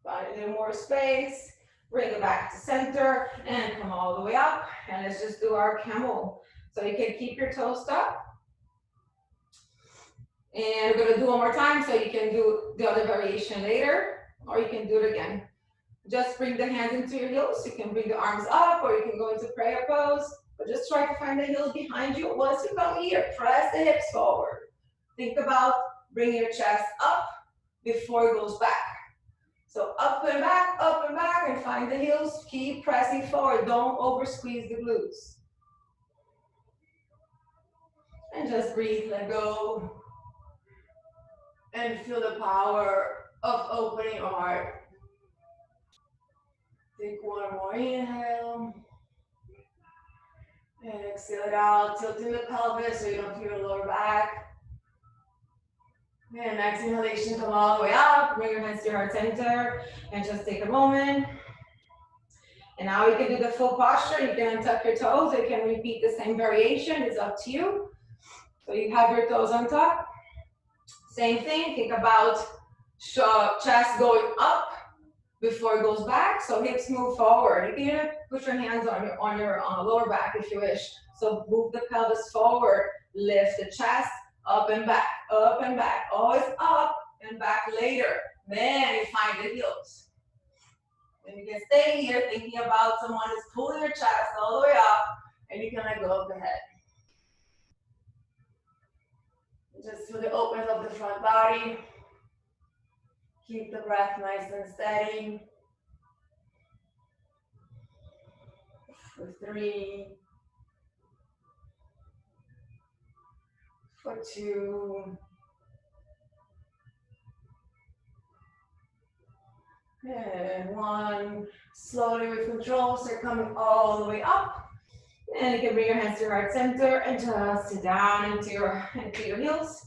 Find a little more space. Bring it back to center. And come all the way up. And let's just do our camel. So you can keep your toes stuck. And we're gonna do one more time so you can do the other variation later, or you can do it again. Just bring the hands into your heels. You can bring the arms up, or you can go into prayer pose, but just try to find the heels behind you. Once you come here, press the hips forward. Think about bringing your chest up before it goes back. So up and back, and find the heels. Keep pressing forward. Don't over squeeze the glutes. And just breathe, let go. And feel the power of opening your heart. Take one more inhale. And exhale it out, tilting the pelvis so you don't feel your lower back. And next inhalation, come all the way up. Bring your hands to your heart center. And just take a moment. And now you can do the full posture. You can untuck your toes. You can repeat the same variation. It's up to you. So you have your toes on top. Same thing, think about chest going up before it goes back. So hips move forward. You can even put your hands on your lower back if you wish. So move the pelvis forward, lift the chest, up and back, always up and back later. Then you find the heels. And you can stay here thinking about someone is pulling your chest all the way up, and you can let go of the head. Just feel the openness of the front body. Keep the breath nice and steady. For 3, for 2, and 1. Slowly with control, so you're coming all the way up. And you can bring your hands to your heart center and just sit down into your heels.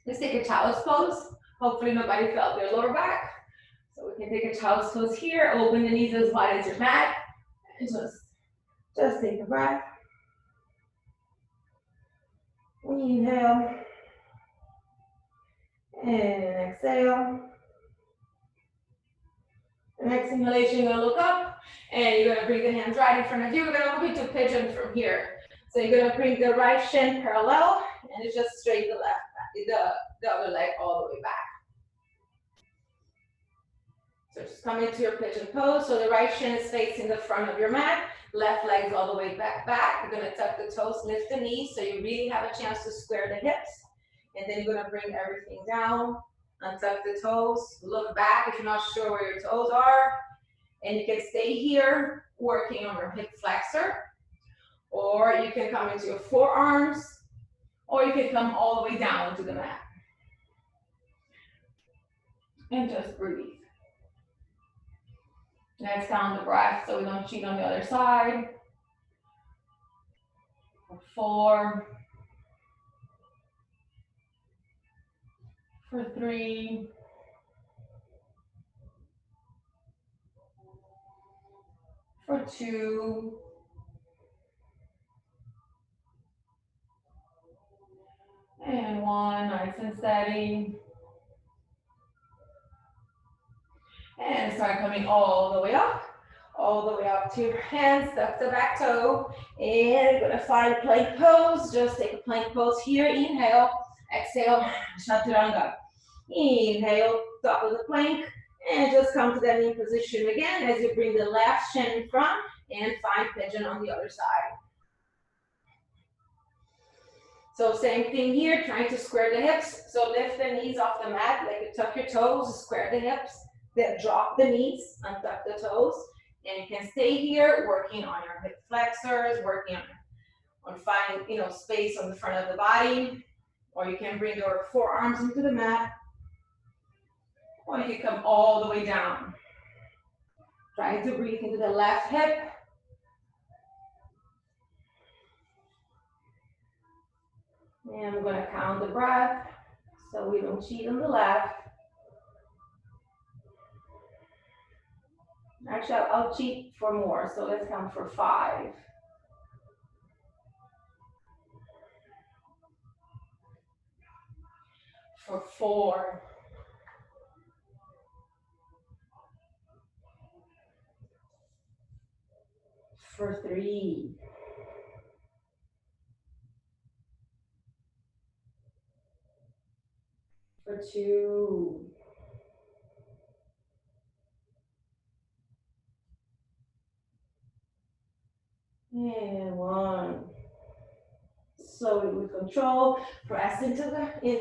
Let's take a child's pose. Hopefully nobody felt their lower back. So we can take a child's pose here. Open the knees as wide as your mat. And just take a breath. Inhale. And exhale. The next inhalation, you're gonna look up and you're gonna bring the hands right in front of you. We're gonna move into pigeon from here. So you're gonna bring the right shin parallel and it's just straight the left, the other leg all the way back. So just come into your pigeon pose. So the right shin is facing the front of your mat. Left leg is all the way back. You're gonna tuck the toes, lift the knees so you really have a chance to square the hips. And then you're gonna bring everything down, untuck the toes, look back if you're not sure where your toes are. And you can stay here working on your hip flexor, or you can come into your forearms, or you can come all the way down to the mat. And just breathe. Let's count the breath so we don't cheat on the other side. 4, for 3, for 2, and 1, nice and steady. And start coming all the way up to your hands, tuck the back toe, and you're gonna find plank pose. Just take a plank pose here, inhale, exhale, chaturanga. Inhale, top of the plank, and just come to that knee position again as you bring the left shin in front and find pigeon on the other side. So same thing here, trying to square the hips. So lift the knees off the mat, like you tuck your toes, square the hips, then drop the knees, untuck the toes, and you can stay here working on your hip flexors, working on finding space on the front of the body, or you can bring your forearms into the mat, or you can come all the way down. Try to breathe into the left hip. And we're gonna count the breath so we don't cheat on the left. Actually, I'll cheat for more, so let's count for 5. For 4. For 3. For 2. And 1. Slowly with control, press into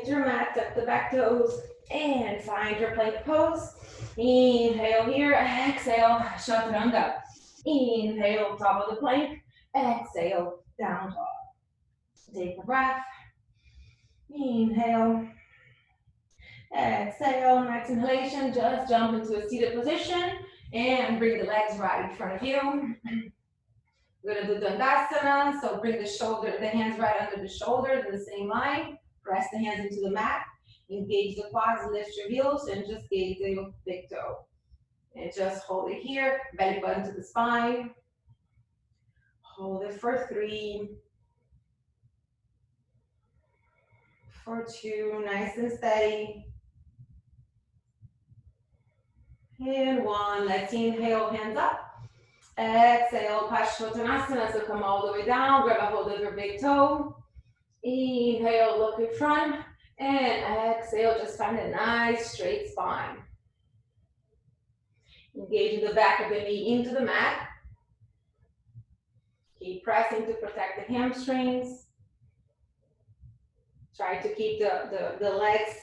your mat, tuck the back toes, and find your plank pose. Inhale here, exhale, chaturanga. Inhale, top of the plank, exhale, down dog. Take a breath. Inhale, exhale, next inhalation, just jump into a seated position and bring the legs right in front of you. We're gonna do Dandasana, so bring the hands right under the shoulders in the same line. Press the hands into the mat. Engage the quads, lift your heels, and just gaze the big toe. And just hold it here, belly button to the spine. Hold it for 3. For 2, nice and steady. And 1, let's inhale, hands up. Exhale, Paschimottanasana, so come all the way down, grab a hold of your big toe. Inhale, look in front, and exhale, just find a nice straight spine. Engage the back of the knee into the mat. Keep pressing to protect the hamstrings. Try to keep the legs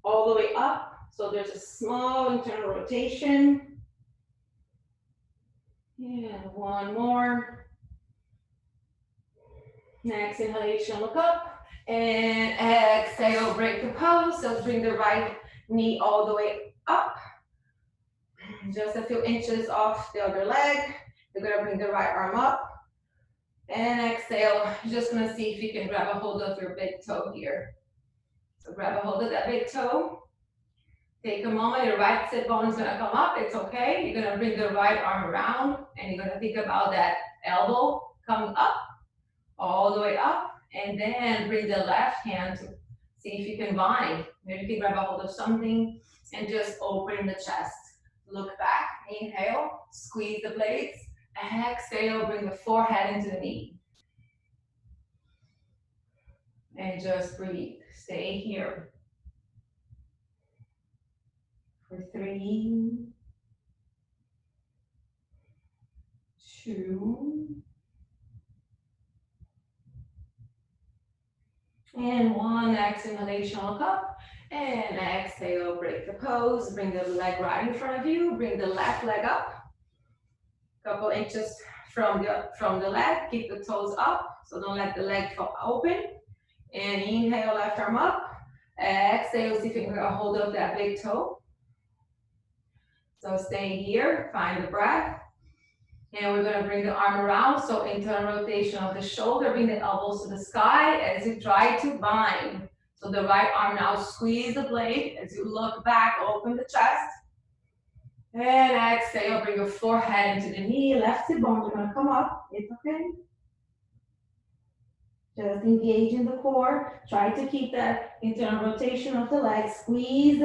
all the way up, so there's a small internal rotation. And 1 more. Next inhalation, look up. And exhale, break the pose. So bring the right knee all the way up. Just a few inches off the other leg. You're gonna bring the right arm up. And exhale, you're just gonna see if you can grab a hold of your big toe here. So grab a hold of that big toe. Take a moment, your right sit bone is gonna come up, it's okay. You're gonna bring the right arm around and you're gonna think about that elbow coming up, all the way up, And then bring the left hand to see if you can bind. Maybe you can grab a hold of something and just open the chest. Look back, inhale, squeeze the blades. Exhale, bring the forehead into the knee. And just breathe, stay here. For 3, 2, and 1. Exhalation, look up. And exhale, break the pose. Bring the leg right in front of you. Bring the left leg up. Couple inches from the leg. Keep the toes up. So don't let the leg fall open. And inhale, left arm up. Exhale, see if you can get a hold of that big toe. So stay here, find the breath. And we're gonna bring the arm around. So internal rotation of the shoulder, bring the elbows to the sky as you try to bind. So the right arm now, squeeze the blade as you look back, open the chest. And exhale, bring your forehead into the knee, left hip bone, you're gonna come up, it's okay. Just engage in the core, try to keep that internal rotation of the leg, squeeze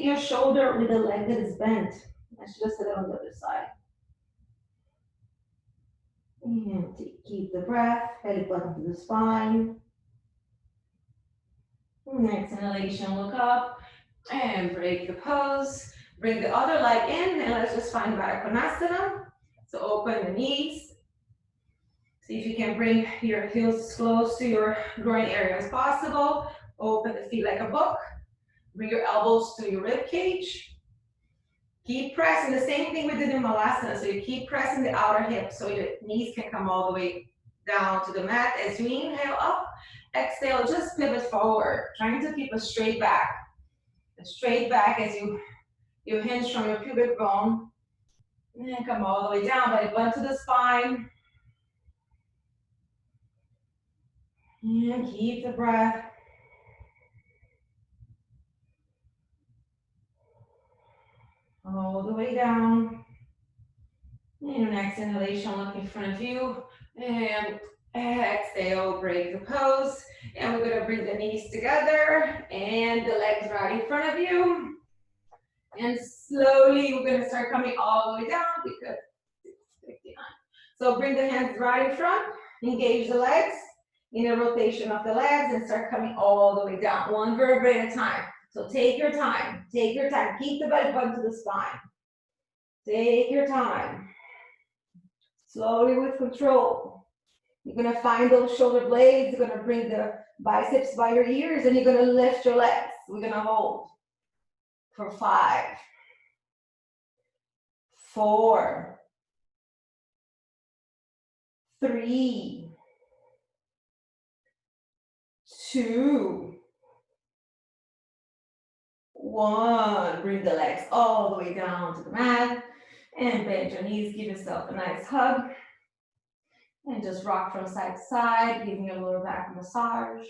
your shoulder with the leg that is bent. Let's just sit it on the other side. And keep the breath, head button to the spine. Next inhalation, look up and break the pose. Bring the other leg in and let's just find Baddha Konasana. So open the knees. See if you can bring your heels as close to your groin area as possible. Open the feet like a book. Bring your elbows to your rib cage. Keep pressing, the same thing we did in Malasana. So you keep pressing the outer hip so your knees can come all the way down to the mat. As you inhale up, exhale, just pivot forward, trying to keep a straight back. A straight back as you hinge from your pubic bone. And come all the way down, belly button to the spine. And keep the breath. All the way down. And next inhalation, look in front of you. And exhale, break the pose. And we're gonna bring the knees together and the legs right in front of you. And slowly, we're gonna start coming all the way down because it's 59. So bring the hands right in front, engage the legs, in a rotation of the legs and start coming all the way down, one vertebrae at a time. So take your time, keep the belly button to the spine. Take your time. Slowly with control. You're gonna find those shoulder blades, you're gonna bring the biceps by your ears and you're gonna lift your legs. We're gonna hold for 5, 4, 3, 2, 1. Bring the legs all the way down to the mat and bend your knees. Give yourself a nice hug and just rock from side to side, giving your lower back a massage.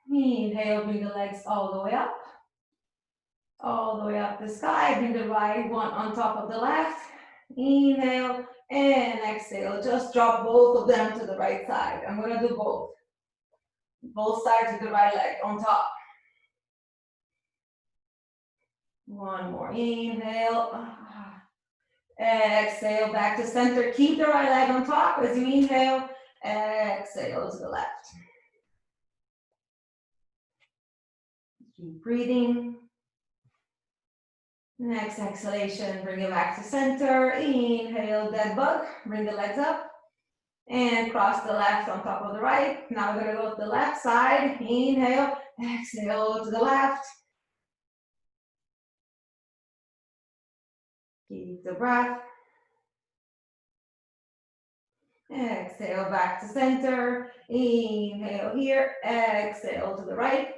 Inhale, bring the legs all the way up the sky. Bring the right one on top of the left. Inhale and exhale. Just drop both of them to the right side. I'm gonna do both sides of the right leg on top. One more inhale. Exhale back to center. Keep the right leg on top as you inhale. Exhale to the left. Keep breathing. Next exhalation, bring it back to center. Inhale, dead bug. Bring the legs up. And cross the left on top of the right. Now we're gonna go to the left side. Inhale, exhale to the left. Keep the breath. Exhale back to center. Inhale here, exhale to the right.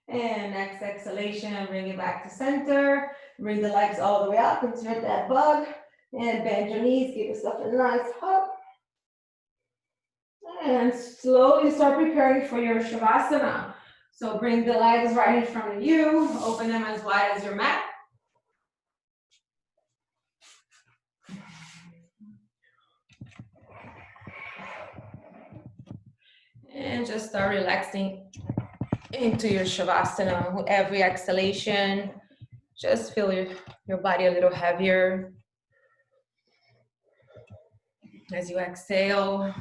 And next exhalation, bring it back to center. Bring the legs all the way up into that bug. And bend your knees, give yourself a nice hug. And slowly start preparing for your Shavasana. So bring the legs right in front of you, open them as wide as your mat. And just start relaxing into your Shavasana. With every exhalation, just feel your body a little heavier. As you exhale,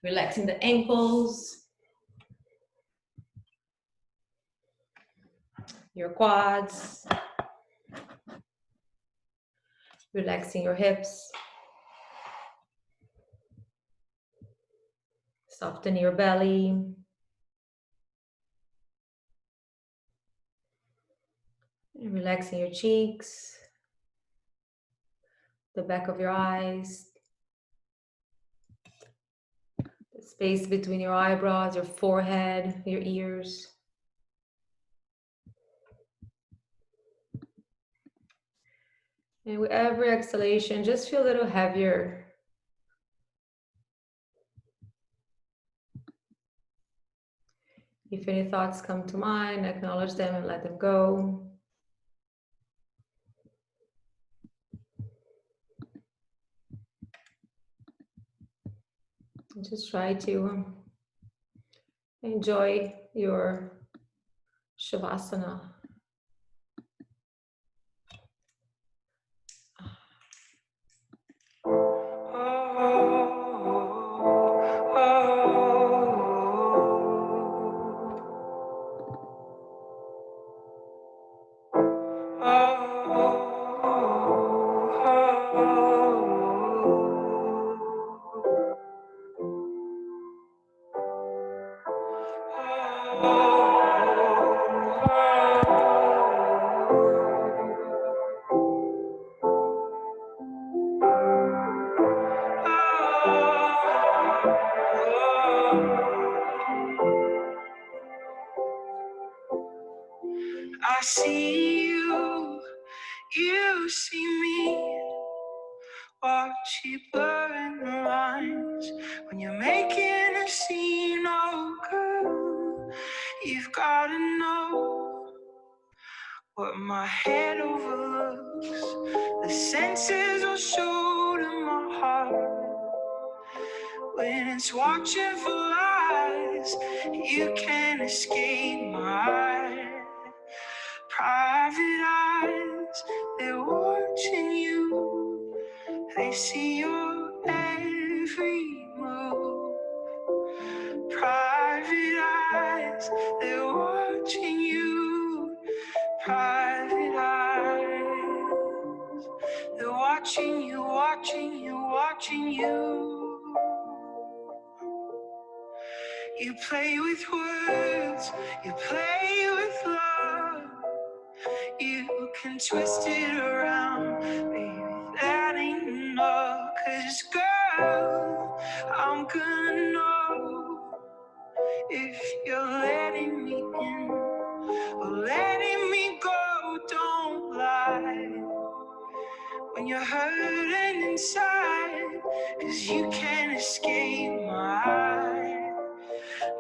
relaxing the ankles, your quads, relaxing your hips, soften your belly, and relaxing your cheeks, the back of your eyes, the space between your eyebrows, your forehead, your ears. And with every exhalation, just feel a little heavier. If any thoughts come to mind, acknowledge them and let them go. And just try to enjoy your Shavasana. I see you, you see me. Watch you blurring the lines when you're making a scene. Oh, girl, you've gotta know what my head overlooks. The senses will show to my heart when it's watching for lies. You can't escape my private eyes. They're watching you. They see your every move. Private eyes, they're watching you. Private eyes, they're watching you, watching you, watching you. You play with words, you play with love. You can twist it around, baby, that ain't enough. 'Cause girl, I'm gonna know if you're letting me in or letting me go. Don't lie when you're hurting inside, 'cause you can't escape my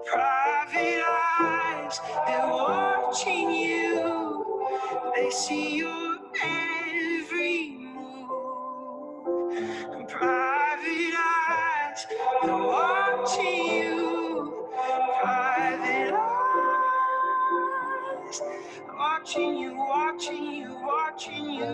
private eyes. They're watching you. They see your every move. And private eyes, they're watching you. Private eyes, watching you, watching you, watching you.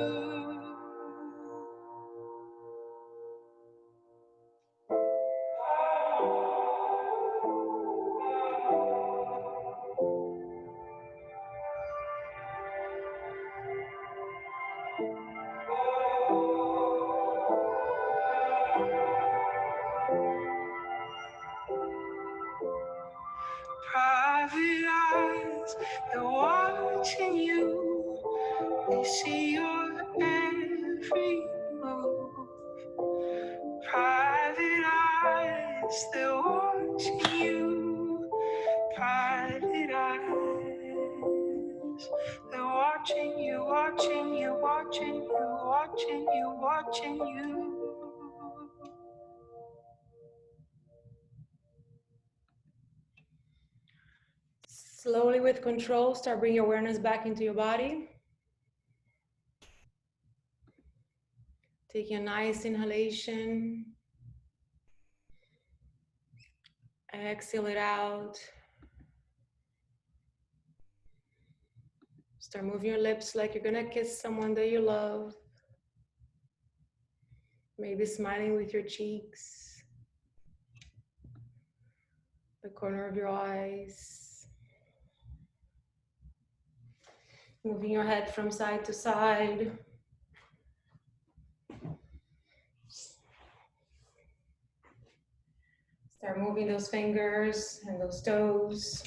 Private eyes, they're watching you. They see your every move. Private eyes, they're watching you. Private eyes, they're watching you, watching you, watching you, watching you, watching you. Slowly with control, start bringing your awareness back into your body. Taking a nice inhalation Exhale it out. Start moving your lips like you're gonna kiss someone that you love. Maybe smiling with your cheeks, the corner of your eyes. Moving your head from side to side. Start moving those fingers and those toes.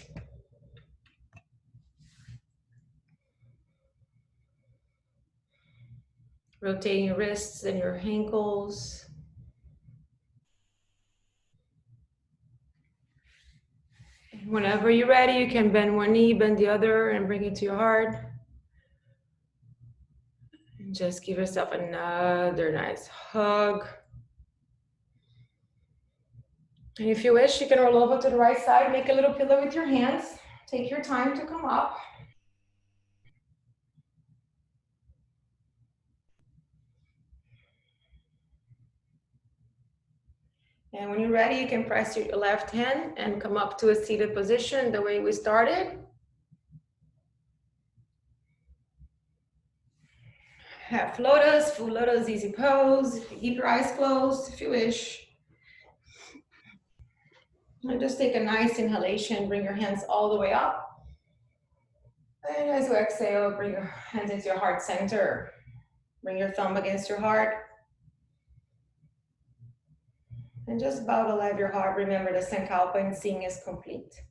Rotating your wrists and your ankles. And whenever you're ready, you can bend one knee, bend the other, and bring it to your heart. And just give yourself another nice hug. And if you wish, you can roll over to the right side, make a little pillow with your hands. Take your time to come up. And when you're ready, you can press your left hand and come up to a seated position the way we started. Half lotus, full lotus, easy pose. Keep your eyes closed if you wish. And just take a nice inhalation, bring your hands all the way up. And as you exhale, bring your hands into your heart center. Bring your thumb against your heart. And just bow the light of your heart. Remember the Sankalpa and seeing is complete.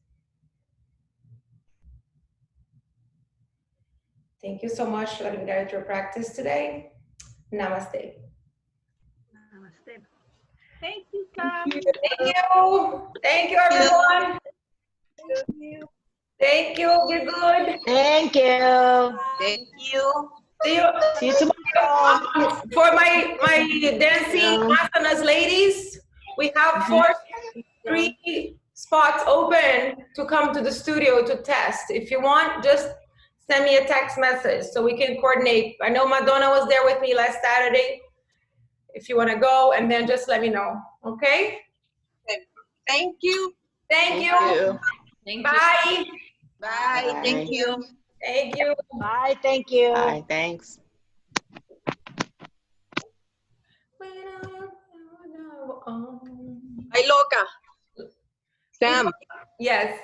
Thank you so much for letting me guide your practice today. Namaste. Namaste. Thank you, Sam. Thank you. Thank you, everyone. Thank you. You're good. Thank you. Thank you. See you. See you tomorrow. For my dancing asanas ladies, we have three spots open to come to the studio to test. If you want, just send me a text message so we can coordinate. I know Madonna was there with me last Saturday. If you want to go, and then just let me know. Okay? Thank you. Thank you. Bye. Bye. Thank you. Thank you. Bye. Thank you. Bye, thanks. Ay, loca. Sam, Yes.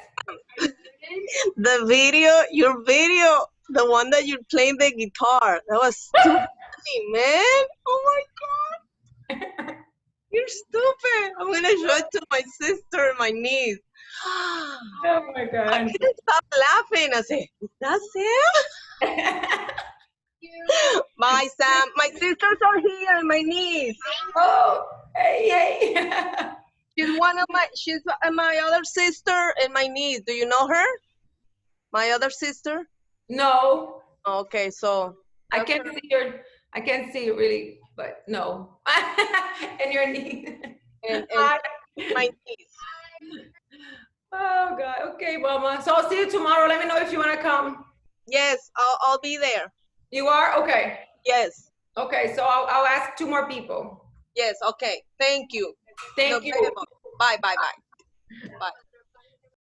your video, the one that you're playing the guitar, that was stupid, man. Oh my God. You're stupid. I'm going to show it to my sister and my niece. Oh my I God. couldn't stop laughing. I said, is that Sam? Bye, Sam. My sisters are here and my niece. Oh, hey, hey. She's my other sister and my niece. Do you know her? My other sister? No, Okay, so. I can't see you really, but no. And your knee. And my niece. Oh God. Okay, Mama. So I'll see you tomorrow. Let me know if you want to come. Yes, I'll be there. You are? Okay. Yes. Okay, so I'll ask 2 more people. Yes, okay. Thank you. Thank you. Bye, bye, bye. Bye.